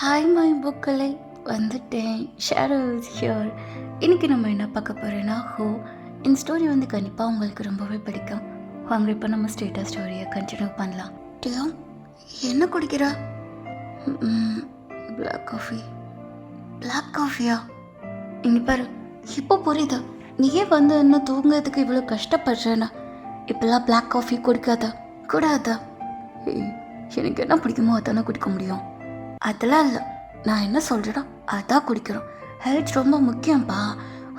Hi my புக்களை வந்துட்டேன். Shadows here. இன்றைக்கி நம்ம என்ன பார்க்க போகிறோன்னா இந்த ஸ்டோரி வந்து கண்டிப்பாக உங்களுக்கு ரொம்பவே பிடிக்கும். வாங்க இப்போ நம்ம ஸ்டேட்டஸ் ஸ்டோரியை கண்டினியூ பண்ணலாம். டியோ என்ன குடிக்கிறா? பிளாக் காஃபியா? இங்கே பாரு, இப்போ புரியுது நீயே வந்து இன்னும் தூங்குறதுக்கு இவ்வளோ கஷ்டப்படுறேன்னா. இப்போல்லாம் பிளாக் காஃபி குடிக்காதா கூடாதா? எனக்கு என்ன பிடிக்குமோ அதானே குடிக்க முடியும். அதெல்லாம் இல்லை, நான் என்ன சொல்கிறேன்னா அதான் குடிக்கிறோம். ஹெல்த் ரொம்ப முக்கியம்ப்பா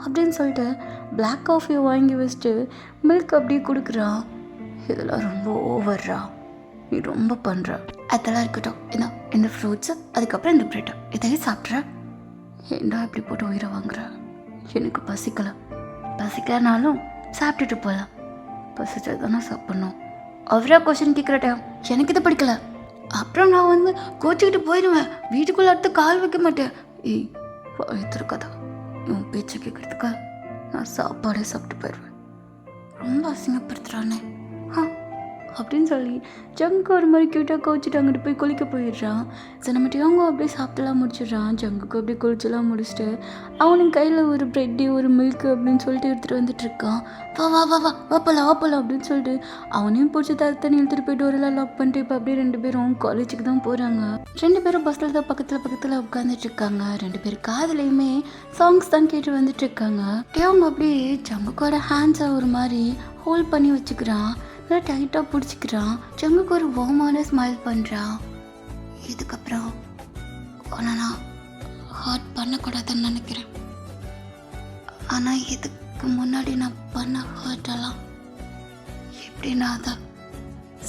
அப்படின்னு சொல்லிட்டு பிளாக் காஃபியை வாங்கி வச்சுட்டு மில்க் அப்படியே கொடுக்குறான். இதெல்லாம் ரொம்ப ஓவர்ரா, நீ ரொம்ப பண்ணுற. அதெல்லாம் இருக்கட்டும், இந்த ஃப்ரூட்ஸு அதுக்கப்புறம் இந்த ப்ரெட்டு இதையும் சாப்பிட்ற. ஏண்டா இப்படி போட்டு உயிரை வாங்குற? எனக்கு பசிக்கலனாலும் சாப்பிட்டுட்டு போகலாம். பசிச்சது தானே சாப்பிட்ணும். அவரா கொஷின் கேட்குற டைம் எனக்கு இது பிடிக்கல. அப்புறம் நான் வந்து கோச்சிக்கிட்டு போயிடுவேன். வீட்டுக்குள்ளே அடுத்து கால் வைக்க மாட்டேன். எடுத்துருக்காதா உன் பேச்சை கேட்குறதுக்கா நான் சாப்பாடே சாப்பிட்டு போயிடுவேன். ரொம்ப அசிங்கப்படுத்துகிறானே அப்படின்னு சொல்லி ஜங்கு ஒரு மாதிரி க்யூட்டாக கோச்சிட்டு அங்கிட்டு போய் குளிக்க போயிடுறான். சரி நம்ம டியோங்க அப்படியே சாப்பிட்டுலாம் முடிச்சிடுறான். ஜங்குக்கு அப்படியே குளிச்செல்லாம் முடிச்சுட்டு அவனுக்கு கையில் ஒரு ப்ரெட்டு ஒரு மில்க்கு அப்படின்னு சொல்லிட்டு எடுத்துகிட்டு வந்துட்டுருக்கான். வா வா வா வா வாப்பலாம் அப்படின்னு சொல்லிட்டு அவனையும் பிடிச்சி தண்ணி எடுத்துகிட்டு போயிட்டு ஒரு லாக் பண்ணிட்டு இப்போ அப்படியே 2 பேரும் காலேஜுக்கு தான் போகிறாங்க. 2 பேரும் பஸ்ஸில் தான் பக்கத்தில் உட்காந்துட்டு இருக்காங்க. 2 பேர் காதுலையுமே சாங்ஸ் தான் கேட்டு வந்துட்டு இருக்காங்க. டியோங்க அப்படியே ஜங்குக்கோட ஹேண்ட்ஸை ஒரு மாதிரி ஹோல்ட் பண்ணி வச்சுக்கிறான். நல்லா டைட்டாக பிடிச்சிக்கிறான். ஜங்குக்கு ஒரு வார்மான ஸ்மைல் பண்ணுறான். இதுக்கப்புறம் ஆனால் நான் ஹர்ட் பண்ணக்கூடாதுன்னு நினைக்கிறேன். ஆனால் இதுக்கு முன்னாடி நான் பண்ண ஹர்ட்டெல்லாம் எப்படி நான் அதை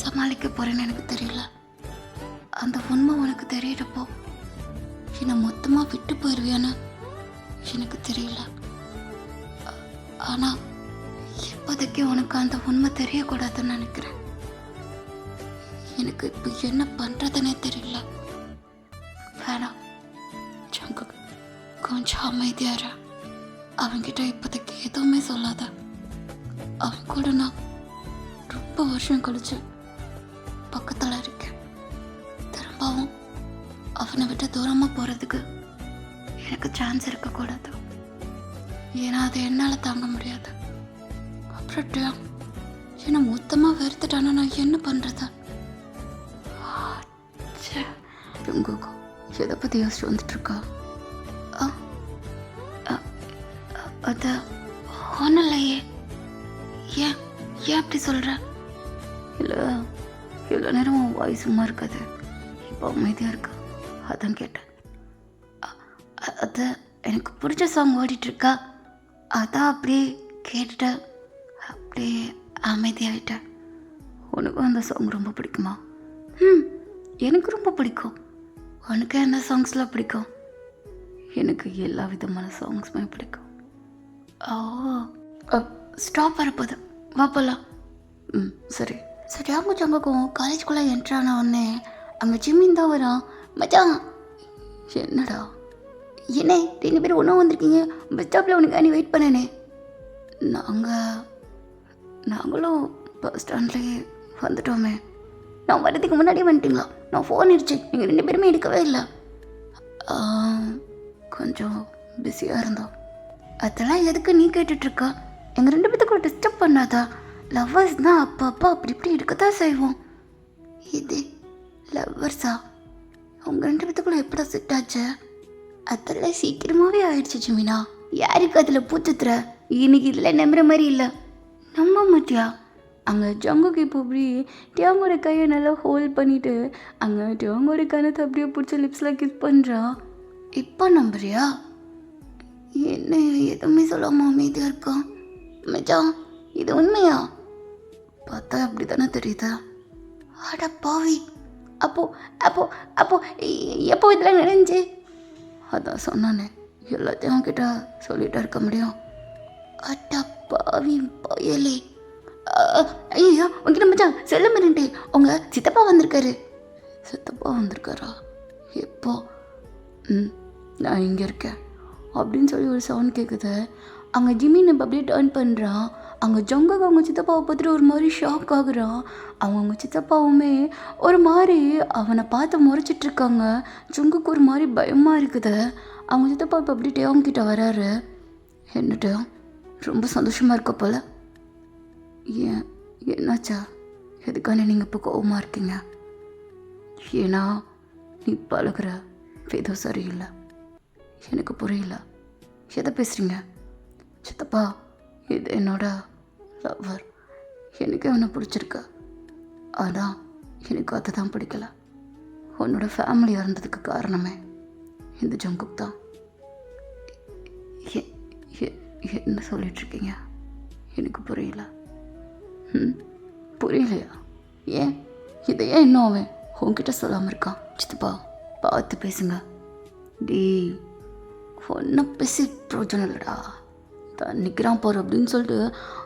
சமாளிக்க போகிறேன்னு எனக்கு தெரியல. அந்த உண்மை உனக்கு தெரியறப்போ என்னை மொத்தமாக விட்டு போயிடுவியான்னு எனக்கு தெரியல. ஆனால் இப்போதைக்கு உனக்கு அந்த உண்மை தெரியக்கூடாதுன்னு நினைக்கிறேன். எனக்கு இப்போ என்ன பண்ணுறதுனே தெரியல. வேணாம் ஜங்கு, கொஞ்சம் அமைதியார. அவன்கிட்ட இப்போதைக்கு எதுவுமே சொல்லாத. அவன் கூட நான் ரொம்ப வருஷம் கழிச்சு பக்கத்தில் இருக்கேன். திரும்பவும் அவனை விட்டு தூரமாக போகிறதுக்கு எனக்கு சான்ஸ் இருக்கக்கூடாது. ஏன்னா அதை என்னால் தாங்க முடியாது. அப்புறம் என்னை மொத்தமாக வெறுத்துட்டானா நான் என்ன பண்ணுறது? எதை பற்றி யோசிச்சு வந்துட்டுருக்கா? அது ஒன்றும் இல்லையே. ஏன் அப்படி சொல்கிற? இல்லை, இவ்வளோ நேரம் உன் வாய்ஸ் சும்மா இருக்காது, இப்போ அமைதியாக இருக்கா, அதான் கேட்டேன். அது எனக்கு பிடிச்ச சாங் ஓடிட்டுருக்கா, அதான் அப்படியே கேட்டுட்டேன். அப்படியே அமைதியாகிட்டேன். உனக்கும் அந்த சாங் ரொம்ப பிடிக்குமா? எனக்கு ரொம்ப பிடிக்கும். உனக்கு என்ன சாங்ஸ்லாம் பிடிக்கும்? எனக்கு எல்லா விதமான சாங்ஸுமே பிடிக்கும். ஸ்டாப் வரப்போது, வா போகலாம். சரி. அவங்க ஜங்குக்கும் காலேஜ்குள்ளே என்ட்ரான உடனே அங்கே ஜிம்மின் தான் வரான். மச்சான் என்னடா என்ன 2 பேரும் ஒன்றும் வந்திருக்கீங்க? பஸ் ஸ்டாப்பில் உனக்கு நீ வெயிட் பண்ணனே. நாங்களும் பஸ் ஸ்டாண்ட்லேயே வந்துட்டோமே. நான் வரதுக்கு முன்னாடியே வந்துட்டீங்களா? நான் ஃபோன் அடிச்சேன், நீங்கள் 2 பேருமே எடுக்கவே இல்லை. கொஞ்சம் பிஸியாக இருந்தோம். அதெல்லாம் எதுக்கு நீ கேட்டுட்ருக்கா? எங்கள் 2 பேத்துக்குள்ள டிஸ்டர்ப் பண்ணாதா? லவ்வர்ஸ் தான் அப்பப்போ அப்படி இப்படி எடுக்கத்தான் செய்வோம். இது லவ்வர்ஸா? அவங்க 2 பேத்துக்குள்ள எப்படா செட் ஆச்சு? அதெல்லாம் சீக்கிரமாகவே ஆயிடுச்சு ஜிமினா. யாருக்கு அதில் பூச்சுத்துற? இன்னைக்கு இதில் நம்புற மாதிரி இல்லை. நம்ப மாட்டியா? அங்கே ஜங்குக்கு இப்போ அப்படி டியோங்கோட கையை நல்லா ஹோல்ட் பண்ணிவிட்டு அங்கே டியோங்கோட கணத்தை அப்படியே பிடிச்ச லிப்ஸில் கிஸ் பண்ணுறான். இப்போ நம்புறியா? என்ன எதுவுமே சொல்லாமல் அமைதியாக இருக்கான். மச்சான் இது உண்மையா? பார்த்தா அப்படி தானே தெரியுதா? அட பாவி, அப்போ அப்போ அப்போ எப்போ இதெல்லாம் நடந்துச்சு? அதான் சொன்னானே, எல்லாத்தையும் அவன்கிட்ட சொல்லிகிட்டே இருக்க முடியும். அட்டா பாவி பயலே. ஐயோ உங்ககிட்ட மச்சான் செல்ல மாட்டே. உங்க சித்தப்பா வந்திருக்காரா? எப்போ? நான் இங்கே இருக்கேன் அப்படின்னு சொல்லி ஒரு சவுண்ட் கேட்குது. அங்கே ஜிம்மி நம்ம அப்படியே டேர்ன் பண்ணுறான். அங்கே ஜங்குக்கு அவங்க சித்தப்பாவை பார்த்துட்டு ஒரு மாதிரி ஷாக் ஆகுறான். அவங்க சித்தப்பாவுமே ஒரு மாதிரி அவனை பார்த்து முறைச்சிட்ருக்காங்க. ஜங்குக்கு ஒரு மாதிரி பயமாக இருக்குது. அவங்க சித்தப்பா இப்போ அப்படி டேவங் கிட்ட வராரு. என்னட்டு ரொம்ப சந்தோஷமாக இருக்க போல. ஏன் என்னாச்சா? எதுக்கான நீங்கள் இப்போ கோவமாக இருக்கீங்க? ஏன்னா நீ பழகுற விதம் சரியில்லை. எனக்கு புரியல. எதை பேசுகிறீங்க? சித்தப்பா, இது என்னோட லவ்வர். எனக்கு அவனை பிடிச்சிருக்கு. ஆனால் எனக்கு அதை தான் பிடிக்கல. உன்னோட ஃபேமிலி இறந்ததுக்கு காரணமே இந்த ஜங்குக் தான். என்ன சொல்லிகிட்ருக்கீங்க? எனக்கு புரியல. புரியலையா? ஏன் இதை ஏன் இன்னும் அவன் உன்கிட்ட சொல்லாமல் இருக்கான்? சித்தப்பா, பார்த்து பேசுங்க. ஒன்றும் பேசி பிரோஜனம் இல்லைடா. தான் நிற்கிறான் போகிற அப்படின்னு சொல்லிட்டு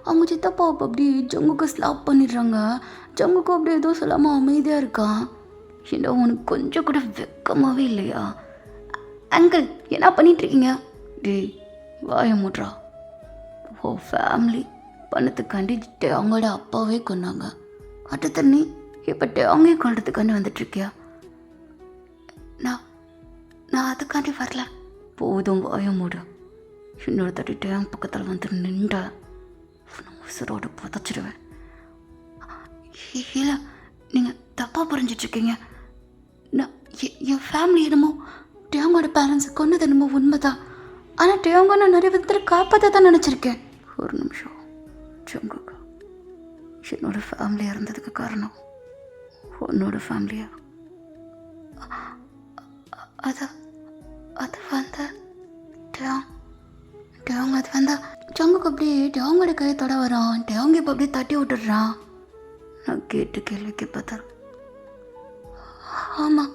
அவங்க சித்தப்பா அப்படி ஜங்குக்கு ஸ்லாப் பண்ணிடுறாங்க. ஜங்குக்கு அப்படி எதுவும் சொல்லாமல் அமைதியாக இருக்கான். ஏன்னா உனக்கு கொஞ்சம் கூட வெக்கமாகவே இல்லையா? அங்கிள், என்ன பண்ணிகிட்ருக்கீங்க? வாய மூட்றா. ஓ ஃபேமிலி பண்ணத்துக்காண்டி அவங்களோட அப்பாவே கொண்டாங்க. அடுத்த நீ இப்போ அவங்களே கொள்றதுக்காண்டி வந்துட்டுருக்கியா? நான் அதுக்காண்டி வரல. போதும், வாய மூடு. இன்னொரு தட்டிட்டு என் பக்கத்தில் வந்து நின்ற உசுரோடு புதைச்சிடுவேன். இல்லை, நீங்கள் தப்பாக புரிஞ்சிட்ருக்கீங்க. நான் என் ஃபேமிலி என்னமோ டேவங்கோட பேரண்ட்ஸை கொன்னது என்னமோ உண்மைதான். ஆனால் டேவங்க நான் நிறைய விதத்தில் காப்பாற்ற தான் நினச்சிருக்கேன். ஒரு நிமிஷம். ஜங்குக்கு, என்னோட ஃபேமிலி இறந்ததுக்கு காரணம் உன்னோட ஃபேமிலியா? அது வந்து டேவங்க அது வந்தா ஜங்குக்கு அப்படியே டேவங்கோட கையை தொட வரான். டேவங்க இப்போ அப்படியே தட்டி விட்டுடுறான். நான் கேட்டு கேள்விக்கு பார்த்தா, ஆமாம்,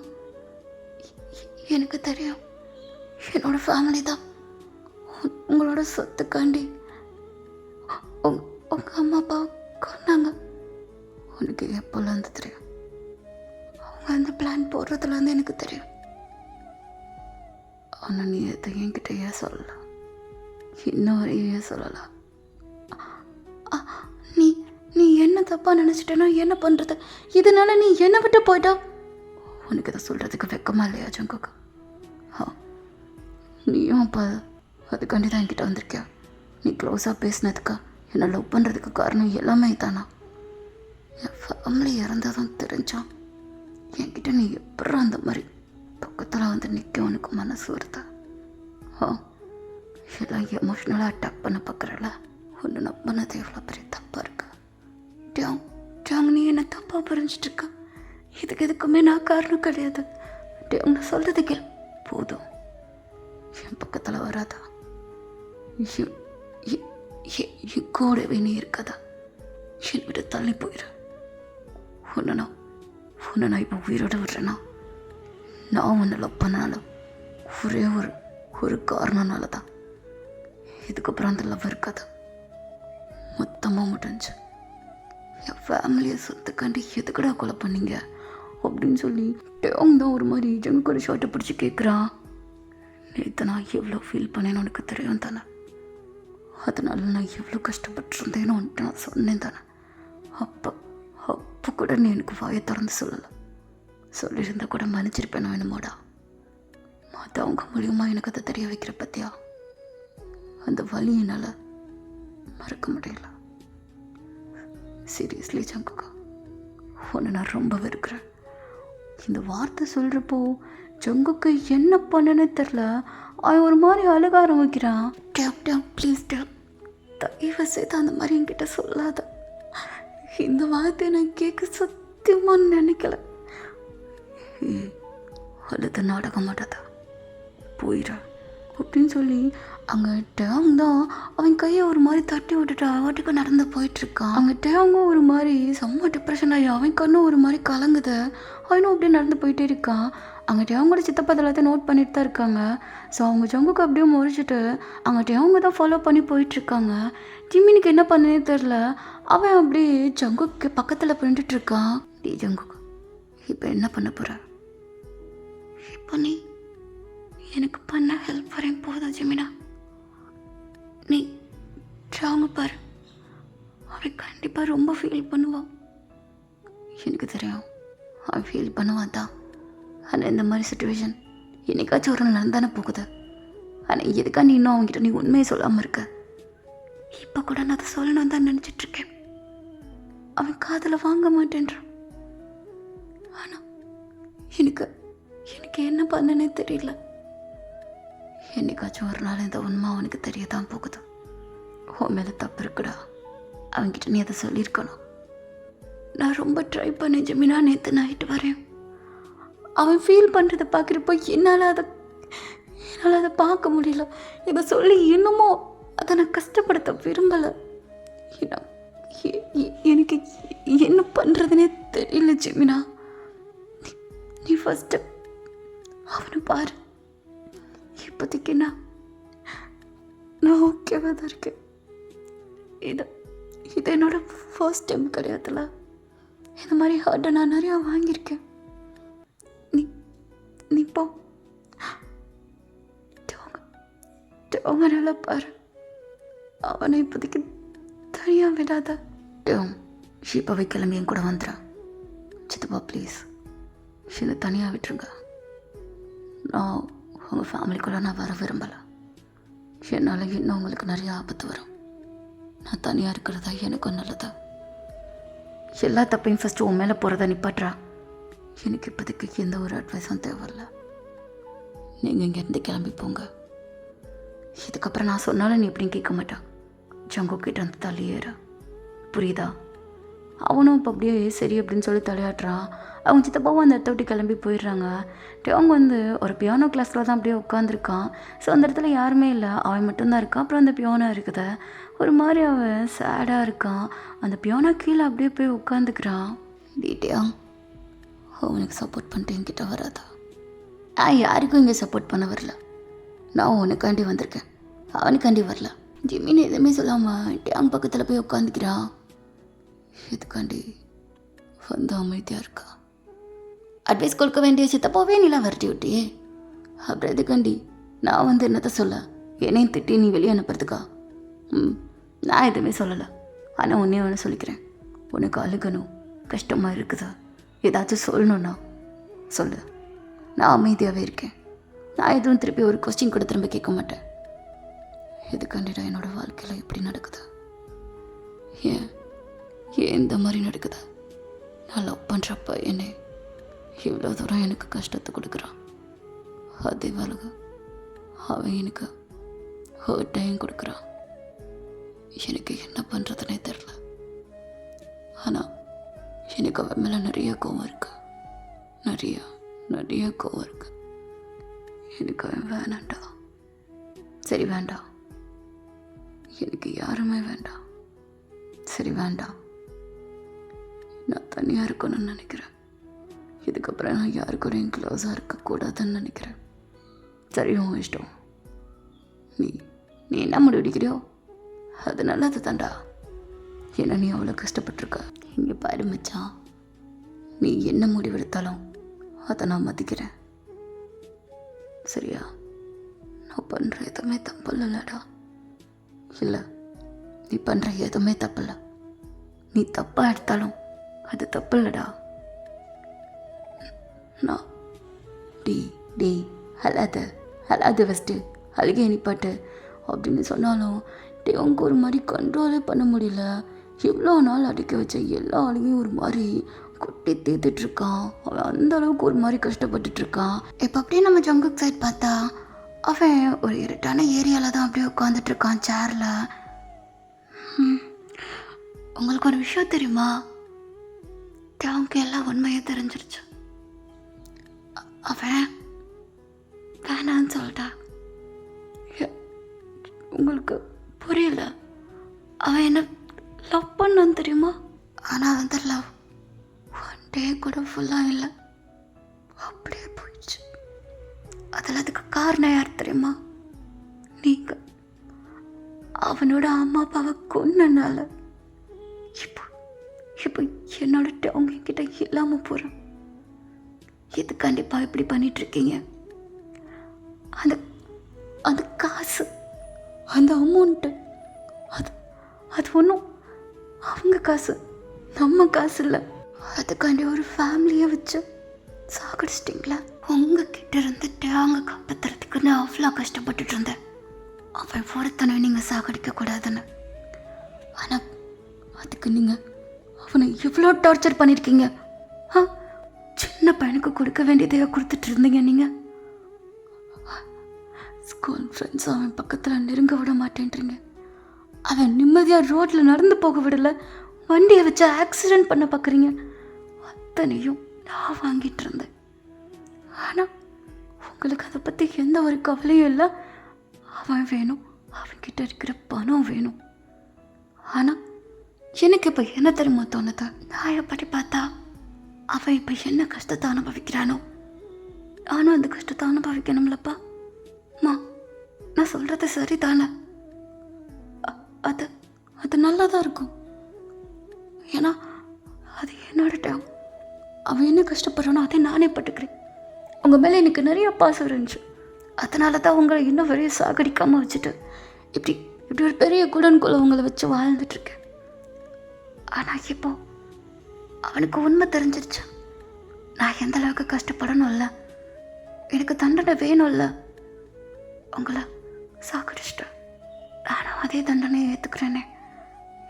எனக்கு தெரியும். என்னோட ஃபேமிலி தான் உங்களோட சொத்துக்காண்டி உங்கள் அம்மா அப்பா கொன்னாங்க. உனக்கு எப்போலேருந்து தெரியும்? அவங்க அந்த பிளான் போடுறதுலேருந்து எனக்கு தெரியும். ஆனால் நீ எதை என்கிட்ட ஏன் சொல்லல? இன்னும் வரையும் சொல்லலை. நீ என்ன தப்பாக நினச்சிட்டேன்னா என்ன பண்ணுறது? இதனால நீ என்னை விட்டு போயிட்டா? உனக்கு இதை சொல்கிறதுக்கு வெக்கமா இல்லையா ஜங்குக்கு? நீயும் அப்போ அதுக்காண்டி தான் என்கிட்ட வந்திருக்கியா? நீ க்ளோஸாக பேசினதுக்கா, என்னை லவ் பண்ணுறதுக்கு காரணம் எல்லாமே தானா? என் ஃபேமிலி இறந்ததும் தெரிஞ்சான் என்கிட்ட நீ எப்படி அந்த மாதிரி பக்கத்தில் வந்து நிற்க உனக்கு மனசு வருதா? எல்லாம் எமோஷ்னலாக அட்டாக் பண்ண பார்க்குறல. ஒன்று நம்பினது எவ்வளோ பெரிய தப்பாக இருக்கு. டேங், நீ என்ன தப்பாக புரிஞ்சிட்ருக்க. எதுக்குமே நான் காரணம் கிடையாது. டேங், சொல்கிறது கேள். போதும், என் பக்கத்தில் வராதா? கூடவே நீ இருக்காதா? என் விட தள்ளி போயிடு. உன்னை நான் இப்போ உயிரோட விடுறேன்னா, நான் உன்னை லவ் பண்ணாலும் ஒரே ஒரு காரணனால தான். இதுக்கப்புறம் அந்த லவ் இருக்காது, மொத்தமாக முடிஞ்சு. என் ஃபேமிலியை சொத்துக்காண்டி எதுக்கடா கொலை பண்ணீங்க அப்படின்னு சொல்லி டேங் தான் ஒரு மாதிரி ஜங்குக்கோட ஷார்ட்டை பிடிச்சி கேட்குறான். நேற்று நான் எவ்வளோ ஃபீல் பண்ணேன்னு உனக்கு தெரியும் தானே? அதனால நான் எவ்வளோ கஷ்டப்பட்டுருந்தேன்னு வந்துட்டு நான் சொன்னேன் தானே? அப்போ கூட நீ எனக்கு வாயை திறந்து சொல்லலை. சொல்லியிருந்தா கூட மன்னிச்சிருப்பேன் வேணுமோடா. மற்றவங்க மூலியமாக எனக்கு அதை தெரிய வைக்கிற பற்றியா? அந்த வலி என்னால் மறக்க முடியல. சீரியஸ்லி ஜங்குக்கா, உன்னை நான் ரொம்ப வெறுக்கிறேன். இந்த வார்த்தை சொல்கிறப்போ ஜங்குக்கு என்ன பண்ணனே தெரில. அவன் ஒரு மாதிரி அழக ஆரம்பிக்கிறான். டேம் ப்ளீஸ் டேம், தயவு செய்து அந்த மாதிரி என்கிட்ட சொல்லாத. இந்த வார்த்தையை நான் கேட்க சத்தியமாக நினைக்கல. அழுது நாடகம் மாட்டாதா, போயிட அப்படின்னு சொல்லி அங்கே டேங் தான் அவன் கையை ஒரு மாதிரி தட்டி விட்டுட்டு வாட்டுக்கு நடந்து போயிட்டுருக்கான். அங்கே டேங்கும் ஒரு மாதிரி செம்ம டிப்ரெஷன் ஆகி அவன் கண்ணும் ஒரு மாதிரி கலங்குது. அவனும் அப்படியே நடந்து போயிட்டே இருக்கான். அங்கே டேவங்கோட சித்தப்பா எல்லாத்தையும் நோட் பண்ணிட்டு தான் இருக்காங்க. ஸோ அவங்க ஜங்குக்கு அப்படியே முறிச்சிட்டு அங்கே டேவங்க தான் ஃபாலோ பண்ணி போயிட்டுருக்காங்க. ஜிம்மினுக்கு என்ன பண்ணனே தெரில. அவன் அப்படியே ஜங்குக்கு பக்கத்தில் பண்ணிட்டுருக்கான். டே ஜங்குக்கு, இப்போ என்ன பண்ண போகிற? இப்போ நீ எனக்கு பண்ண ஹெல்ப் வரேன் போதும் ஜிமினா. நீ ட்ராங்க பாரு, ரொம்ப ஃபீல் பண்ணுவான். எனக்கு தெரியும் அவன் ஃபீல் பண்ணுவான் தான். ஆனால் இந்த மாதிரி சுச்சுவேஷன் என்னைக்காச்சும் ஒரு நாள் நடந்தானே போகுது. ஆனால் எதுக்காண்டி இன்னும் அவங்ககிட்ட நீ உண்மையை சொல்லாமல் இருக்க? இப்போ கூட நான் அதை சொல்லணும் தான் நினச்சிட்ருக்கேன். அவன் காதில் வாங்க மாட்டேன்றான். ஆனால் எனக்கு எனக்கு என்ன பண்ணனே தெரியல. என்னைக்காச்சும் ஒரு நாள் இந்த உண்மை அவனுக்கு தெரிய தான் போகுது. உன் மேலே தப்பு இருக்குடா, அவன்கிட்ட நீ அதை சொல்லியிருக்கணும். நான் ரொம்ப ட்ரை பண்ணேன் ஜெமினா. நேற்று நைட்டு வரேன் அவன் ஃபீல் பண்ணுறதை பார்க்குறப்போ என்னால் அதை பார்க்க முடியல. இதை சொல்லி இன்னமும் அதை நான் கஷ்டப்படுத்த விரும்பலை. எனக்கு என்ன பண்ணுறதுனே தெரியல ஜெமினா. நீ ஃபஸ்ட்டு அவனை பாரு. இப்போதைக்கு நான் ஓகேவாக தான் இருக்கேன். இது என்னோட ஃபர்ஸ்ட் டைம் கிடையாதுல. இந்த மாதிரி ஹர்ட்டை நான் நிறையா வாங்கியிருக்கேன். நீ போ, அவங்க நல்லா பாரு. அவனை இப்போதைக்கு தனியாக விடாத. ஷீப்பாவை கிளம்பி என் கூட வந்துடுறேன். சித்தப்பா ப்ளீஸ் என்னை தனியாக விட்டுருங்க. நான் உங்கள் ஃபேமிலிக்குள்ளே நான் வர விரும்பலை. என்னால் இன்னும் உங்களுக்கு நிறைய ஆபத்து வரும். நான் தனியாக இருக்கிறதா எனக்கும் நல்லதா. எல்லா தப்பையும் ஃபஸ்ட்டு உன் மேலே போகிறத நிப்பாட்டுறா. எனக்கு இப்போதைக்கு எந்த ஒரு அட்வைஸும் தேவையில்ல. நீங்கள் இங்கேருந்து கிளம்பி போங்க. இதுக்கப்புறம் நான் சொன்னாலும் நீ எப்படின்னு கேட்க மாட்டான். ஜங்கு கிட்ட வந்து தலையேற புரியுதா? அவனும் இப்போ அப்படியே சரி அப்படின்னு சொல்லி தலையாட்டுறான். அவங்க சித்தப்பாவும் அந்த இடத்த விட்டு கிளம்பி போயிடுறாங்க. அவங்க ஒரு பியானோ கிளாஸில் தான் அப்படியே உட்காந்துருக்கான். ஸோ அந்த இடத்துல யாருமே இல்லை, அவன் மட்டும்தான் இருக்கான். அப்புறம் அந்த பியானோ இருக்குது. ஒரு மாதிரி அவன் சேடாக இருக்கான். அந்த பியானோ கீழே அப்படியே போய் உட்காந்துக்கிறான். டீட்டியா அவனுக்கு சப்போர்ட் பண்ணிட்டு என்கிட்ட வராதா? நான் யாருக்கும் இங்கே சப்போர்ட் பண்ண வரல. நான் உனக்காண்டி வந்திருக்கேன், அவனுக்காண்டி வரல. ஜிமின்னு எதுவுமே சொல்லாமல் டேங் பக்கத்தில் போய் உட்காந்துக்கிறான். இதுக்காண்டி வந்து அமைதியாக இருக்கா. அட்வைஸ் கொடுக்க வேண்டிய சித்தப்பாவே நீலாம் வரட்டி விட்டியே. அப்புறம் எதுக்காண்டி நான் என்னத்தை சொல்ல? என்னையும் திட்டி நீ வெளியே அனுப்புறதுக்கா? நான் எதுவுமே சொல்லலை. ஆனால் ஒன்றே ஒன்று சொல்லிக்கிறேன். உனக்கு அழுகணும், கஷ்டமாக இருக்குதா, ஏதாச்சும் சொல்லணுன்னா சொல்லு. நான் அமைதியாகவே இருக்கேன். நான் எதுவும் திருப்பி ஒரு கொஸ்டின் கூட திரும்ப கேட்க மாட்டேன். எதுக்காண்டிடா என்னோடய வாழ்க்கையில் எப்படி நடக்குது? ஏன் இந்த மாதிரி நடக்குது? நான் லவ் பண்ணுறப்ப என்னை இவ்வளோ தூரம் எனக்கு கஷ்டத்தை கொடுக்குறான். அதே வேலைங்க அவன் எனக்கு ஹர்ட்டையும் கொடுக்குறான். எனக்கு என்ன பண்ணுறதுனே தெரில. ஆனால் எனக்கு அவன் மேலே நிறைய கோவம் இருக்கு. நிறைய கோவம் இருக்கு. எனக்கு அவன் வேணாண்டா. சரி வேண்டாம், எனக்கு யாருமே வேண்டாம். சரி வேண்டாம், நான் தனியாக இருக்கணும்னு நினைக்கிறேன். இதுக்கப்புறம் நான் யாருக்கூடையும் க்ளோஸாக இருக்கக்கூடாதுன்னு நினைக்கிறேன். சரி உன் இஷ்டம். நீ என்ன முடிவெடுக்கிறியோ அது நல்லது தாண்டா. ஏன்னா நீ அவ்வளோ கஷ்டப்பட்டிருக்க. இங்கே பாரு மச்சான், நீ என்ன முடிவெடுத்தாலும் அதை நான் மதிக்கிறேன். சரியா? நான் பண்ணுற எதுவுமே தப்பு இல்லைடா. இல்லை, நீ பண்ணுற எதுவுமே தப்பு இல்லை. நீ தப்பாக எடுத்தாலும் அது தப்பு இல்லைடா. நான் டி அழாத ஃபஸ்ட்டு அழுகை நிப்பாட்டு அப்படின்னு சொன்னாலும் அவங்க ஒரு மாதிரி கண்ட்ரோலே பண்ண முடியல. எவ்வளோ நாள் அடிக்க வச்ச எல்லா அழுகையும் ஒரு மாதிரி கொட்டி தீர்த்துட்ருக்கான். அவன் அந்த அளவுக்கு ஒரு மாதிரி கஷ்டப்பட்டுட்ருக்கான். இப்போ அப்படியே நம்ம ஜங்குக் சைட் பார்த்தா அவன் ஒரு இருட்டான ஏரியாவில் தான் அப்படியே உட்காந்துட்ருக்கான் சேரில். உங்களுக்கு ஒரு விஷயம் தெரியுமா? அவனுக்கு எல்லாம் உண்மையே தெரிஞ்சிருச்சு. அவன் வேணான்னு சொல்லிட்டா. உங்களுக்கு புரியல. அவன் என்ன லவ் பண்ணான்னு தெரியுமா? ஆனால் அந்த லவ் ஒன் டே கூட ஃபுல்லாக இல்லை, அப்படியே போயிடுச்சு. அதில் அதுக்கு காரணம் யார் தெரியுமா? நீங்கள். அவனோட அம்மா அப்பாவை கொன்னனால இப்போ என்னோட அவங்க கிட்ட இல்லாமல் போகிறேன். இது கண்டிப்பாக இப்படி பண்ணிகிட்ருக்கீங்க. அந்த காசு, அந்த அமௌண்ட்டு அது ஒன்றும் அவங்க காசு, நம்ம காசு இல்லை. அதுக்காண்டி ஒரு ஃபேமிலியை வச்சு சாகடிச்சிட்டிங்களா? உங்ககிட்ட இருந்து அவங்க காப்பாற்றுறதுக்கு நான் அவ்வளோ கஷ்டப்பட்டுட்டு இருந்தேன், அவன் ஒருத்தனை நீங்கள் சாகடிக்கக்கூடாதுன்னு. ஆனால் அதுக்கு நீங்கள் அவனை எவ்வளோ டார்ச்சர் பண்ணியிருக்கீங்க. சின்ன பையனுக்கு கொடுக்க வேண்டியதையோ கொடுத்துட்டு இருந்தீங்க நீங்கள். ஸ்கூல் ஃப்ரெண்ட்ஸ் அவன் பக்கத்தில் நெருங்க விட மாட்டேன்றீங்க. அவன் நிம்மதியாக ரோட்டில் நடந்து போக விடலை, வண்டியை வச்சு ஆக்சிடெண்ட் பண்ண பார்க்குறீங்க. அத்தனையும் நான் வாங்கிட்டு இருந்தேன். ஆனால் உங்களுக்கு அதை பற்றி எந்த ஒரு கவலையும் இல்லை. அவன் வேணும், அவன்கிட்ட இருக்கிற பணம் வேணும். ஆனால் எனக்கு இப்போ என்ன தெரியுமா தோணுது, நான் எப்படி பார்த்தா அவன் இப்போ என்ன கஷ்டத்தை அனுபவிக்கிறானோ நானும் அந்த கஷ்டத்தை அனுபவிக்கணும்லப்பா. அம்மா, நான் சொல்கிறது சரிதானே? அது அது நல்லா தான் இருக்கும். ஏன்னா அது என்னோட டைம். அவன் என்ன கஷ்டப்படுறானோ அதை நானே பட்டுக்கிறேன். உங்கள் மேலே எனக்கு நிறைய பாசம் இருந்துச்சு. அதனால தான் உங்களை இன்னும் வரைய சாகடிக்காமல் வச்சுட்டு இப்படி இப்படி ஒரு பெரிய குடன்குள்ளே உங்களை வச்சு வாழ்ந்துட்டுருக்கேன். ஆனால் இப்போ அவனுக்கு உண்மை தெரிஞ்சிருச்சு. நான் எந்த அளவுக்கு கஷ்டப்படணும்ல, எனக்கு தண்டனை வேணும்ல. உங்களை சாகடிச்சிட்டேன், நானும் அதே தண்டனையை ஏற்றுக்கிறேனே.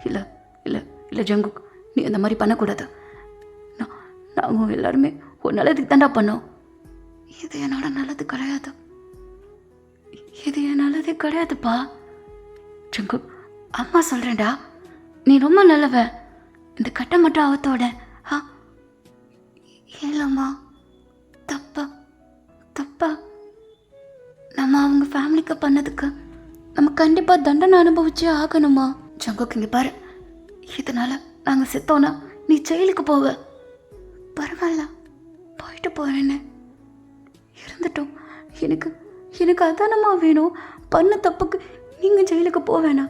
இல்லை இல்லை இல்லை ஜங்குக், நீ அந்த மாதிரி பண்ணக்கூடாது. நாங்கள் எல்லாருமே ஒரு நல்லதுக்கு தாண்டா பண்ணோம். இது என்னோட நல்லது கிடையாது, இது என் நல்லதே கிடையாதுப்பா. ஜங்குக், அம்மா சொல்கிறேன்டா, நீ ரொம்ப நல்லவ. இந்த கட்டை மட்டும் அவத்தோட. இல்லைம்மா, தப்பா தப்பா. நம்ம அவங்க ஃபேமிலிக்கு பண்ணதுக்கு நம்ம கண்டிப்பாக தண்டனை அனுபவிச்சே ஆகணுமா? ஜங்குக், இங்கே பாரு, இதனால் நாங்கள் செத்தோன்னா நீ ஜெயிலுக்கு போவ. பரவாயில்ல, போயிட்டு போகிறேன்னு இருந்துட்டோம். எனக்கு எனக்கு அதானம்மா வேணும். பண்ண தப்புக்கு நீங்கள் ஜெயிலுக்கு போவேண்ணா,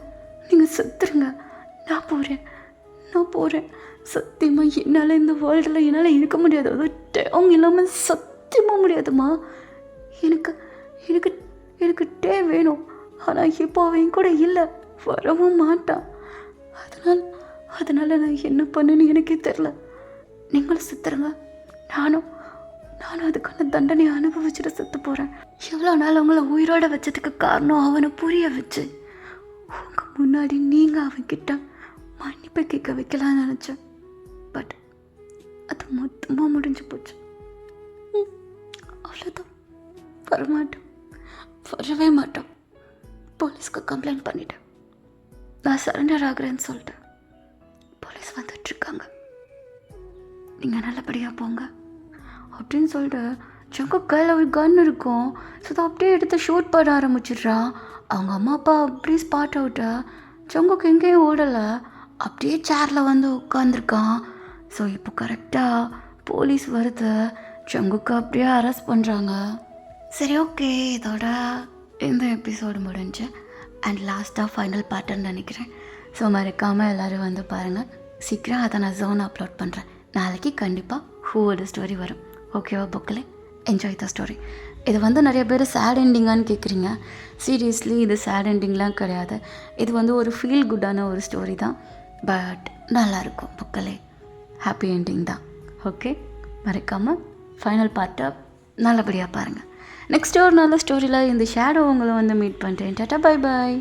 நீங்கள் செத்துருங்க. நான் போகிறேன். சத்தியமாக என்னால் இந்த வேர்ல்டில் என்னால் இருக்க முடியாது. அது அவங்க இல்லாமல் சத்தியமாக முடியாதுமா. எனக்கு எனக்கு எனக்கு டே வேணும். ஆனால் இப்போ அவன் கூட இல்லை, வரவும் மாட்டான். அதனால் நான் என்ன பண்ணுன்னு எனக்கே தெரில. நீங்களும் செத்துருங்க, நானும் அதுக்கான தண்டனையை அனுபவிச்சுட்டு செத்து போகிறேன். எவ்வளோ நாள் அவங்கள உயிரோட வச்சதுக்கு காரணம் அவனை புரிய வச்சு உங்கள் முன்னாடி நீங்கள் அவன்கிட்ட மன்னிப்பை கேட்க வைக்கலான்னு நினச்சேன். பட் அது மொத்தமாக முடிஞ்சு போச்சு. அவ்வளோதான், வரவே மாட்டோம். போலீஸ்க்கு கம்ப்ளைண்ட் பண்ணிட்டேன். நான் சரண்டர் ஆகிறேன்னு சொல்லிட்டேன். போலீஸ் வந்துட்டுருக்காங்க, நீங்கள் நல்லபடியாக போங்க அப்படின்னு சொல்லிட்டு ஜங்குக் கையில் ஒரு கன் இருக்கும். ஸோ அதை அப்படியே எடுத்து ஷூட் பண்ண ஆரம்பிச்சிடுறான். அவங்க அம்மா அப்பா அப்படியே ஸ்பாட் அவுட்டு. ஜங்குக் எங்கேயும் ஓடலை, அப்படியே சேரில் வந்து உட்காந்துருக்கான். ஸோ இப்போ கரெக்டாக போலீஸ் வருது, ஜங்குக்கு அப்படியே அரெஸ்ட் பண்ணுறாங்க. சரி, ஓகே, இதோட இந்த எபிசோடு முடிஞ்சு அண்ட் லாஸ்ட்டாக ஃபைனல் பார்ட்டுன்னு நினைக்கிறேன். ஸோ மறக்காமல் எல்லோரும் வந்து பாருங்கள். சீக்கிரம் அதை நான் ஜோன் அப்லோட் பண்ணுறேன். நாளைக்கு கண்டிப்பாக ஹூவோட ஸ்டோரி வரும். ஓகேவா புக்கில்? Enjoy the story. இது வந்து நிறைய பேர் சேட் எண்டிங்கான்னு கேட்குறீங்க. சீரியஸ்லி இது சேட் எண்டிங்லாம் கிடையாது. இது வந்து ஒரு ஃபீல் குட்டான ஒரு ஸ்டோரி தான். பட் நல்லாயிருக்கும், புக்கில் ஹாப்பி எண்டிங் தான். ஓகே, மறக்காமல் ஃபைனல் பார்ட்டை நல்லபடியாக பாருங்கள். நெக்ஸ்ட் ஒரு நல்ல ஸ்டோரியில் இந்த ஷேடோ உங்களை வந்து மீட் பண்ணுறேன். Tata, bye bye.